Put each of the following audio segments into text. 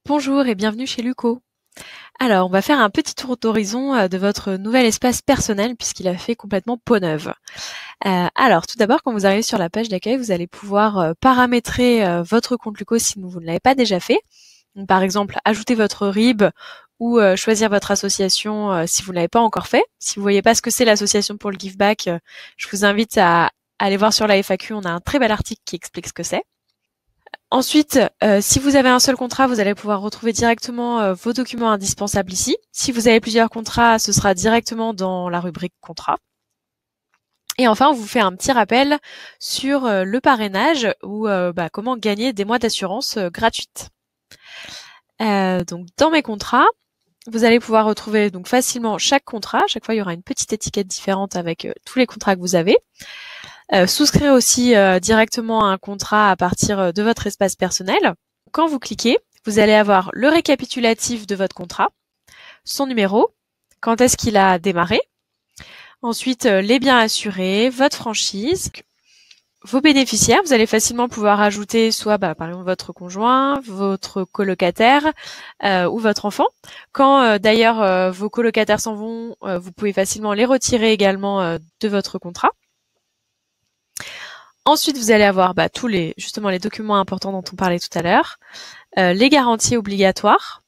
Bonjour et bienvenue chez Luco. Alors, on va faire un petit tour d'horizon de votre nouvel espace personnel puisqu'il a fait complètement peau neuve. Alors, tout d'abord, quand vous arrivez sur la page d'accueil, vous allez pouvoir paramétrer votre compte Luco si vous ne l'avez pas déjà fait. Donc, par exemple, ajouter votre RIB ou choisir votre association si vous ne l'avez pas encore fait. Si vous ne voyez pas ce que c'est l'association pour le give back, je vous invite à aller voir sur la FAQ. On a un très bel article qui explique ce que c'est. Ensuite, si vous avez un seul contrat, vous allez pouvoir retrouver directement vos documents indispensables ici. Si vous avez plusieurs contrats, ce sera directement dans la rubrique contrat. Et enfin, on vous fait un petit rappel sur le parrainage ou comment gagner des mois d'assurance gratuite. Donc, dans mes contrats, vous allez pouvoir retrouver donc facilement chaque contrat. Chaque fois, il y aura une petite étiquette différente avec tous les contrats que vous avez. Souscrire aussi directement à un contrat à partir de votre espace personnel. Quand vous cliquez, vous allez avoir le récapitulatif de votre contrat, son numéro, quand est-ce qu'il a démarré, ensuite les biens assurés, votre franchise, vos bénéficiaires. Vous allez facilement pouvoir ajouter soit par exemple votre conjoint, votre colocataire ou votre enfant. Quand d'ailleurs vos colocataires s'en vont, vous pouvez facilement les retirer également de votre contrat. Ensuite, vous allez avoir tous les documents importants dont on parlait tout à l'heure, les garanties obligatoires,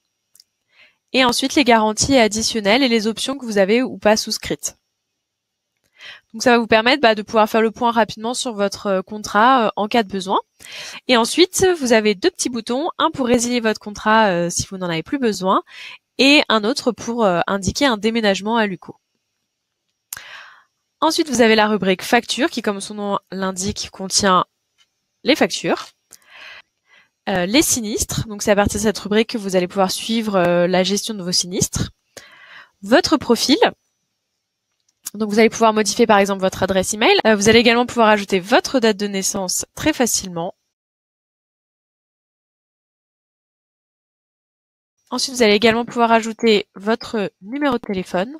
et ensuite les garanties additionnelles et les options que vous avez ou pas souscrites. Donc ça va vous permettre de pouvoir faire le point rapidement sur votre contrat en cas de besoin. Et ensuite, vous avez deux petits boutons, un pour résilier votre contrat si vous n'en avez plus besoin, et un autre pour indiquer un déménagement à Luco. Ensuite, vous avez la rubrique factures qui, comme son nom l'indique, contient les factures. Les sinistres, donc c'est à partir de cette rubrique que vous allez pouvoir suivre la gestion de vos sinistres. Votre profil, donc vous allez pouvoir modifier par exemple votre adresse email. Vous allez également pouvoir ajouter votre date de naissance très facilement. Ensuite, vous allez également pouvoir ajouter votre numéro de téléphone.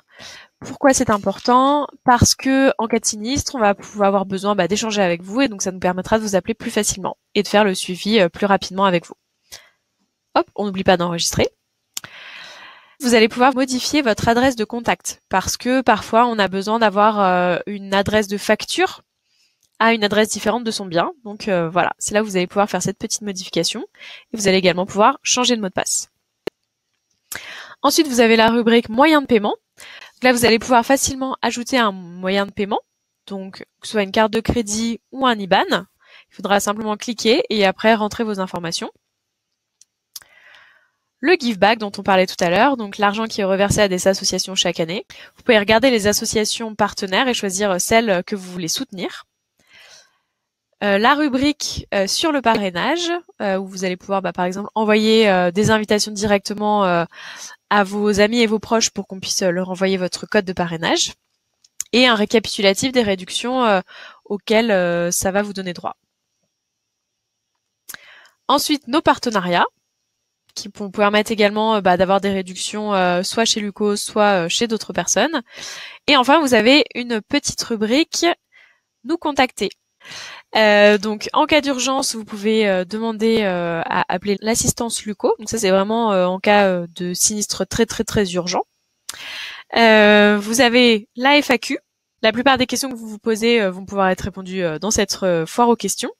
Pourquoi c'est important? Parce que en cas de sinistre, on va pouvoir avoir besoin d'échanger avec vous et donc ça nous permettra de vous appeler plus facilement et de faire le suivi plus rapidement avec vous. Hop, on n'oublie pas d'enregistrer. Vous allez pouvoir modifier votre adresse de contact parce que parfois on a besoin d'avoir une adresse de facture à une adresse différente de son bien. Donc voilà, c'est là où vous allez pouvoir faire cette petite modification et vous allez également pouvoir changer de mot de passe. Ensuite, vous avez la rubrique moyens de paiement. Là, vous allez pouvoir facilement ajouter un moyen de paiement, donc que ce soit une carte de crédit ou un IBAN. Il faudra simplement cliquer et après rentrer vos informations. Le give back dont on parlait tout à l'heure, donc l'argent qui est reversé à des associations chaque année. Vous pouvez regarder les associations partenaires et choisir celles que vous voulez soutenir. La rubrique sur le parrainage, où vous allez pouvoir par exemple envoyer des invitations directement à vos amis et vos proches pour qu'on puisse leur envoyer votre code de parrainage. Et un récapitulatif des réductions auxquelles ça va vous donner droit. Ensuite, nos partenariats, qui vont vous permettre également d'avoir des réductions soit chez Luco, soit chez d'autres personnes. Et enfin, vous avez une petite rubrique « Nous contacter ». Donc en cas d'urgence, vous pouvez demander à appeler l'assistance Luco. Donc ça c'est vraiment en cas de sinistre très très très urgent. Vous avez la FAQ. La plupart des questions que vous vous posez vont pouvoir être répondues dans cette foire aux questions.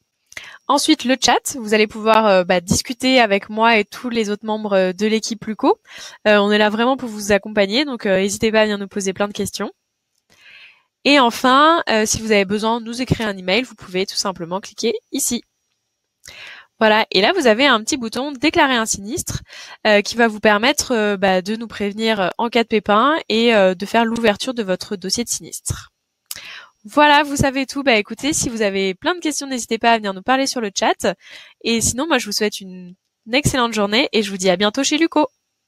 Ensuite le chat, vous allez pouvoir discuter avec moi et tous les autres membres de l'équipe Luco. On est là vraiment pour vous accompagner, donc n'hésitez pas à venir nous poser plein de questions. Et enfin, si vous avez besoin de nous écrire un email, vous pouvez tout simplement cliquer ici. Voilà, et là vous avez un petit bouton déclarer un sinistre qui va vous permettre de nous prévenir en cas de pépin et de faire l'ouverture de votre dossier de sinistre. Voilà, vous savez tout. Écoutez, si vous avez plein de questions, n'hésitez pas à venir nous parler sur le chat. Et sinon, moi je vous souhaite une excellente journée et je vous dis à bientôt chez Luco.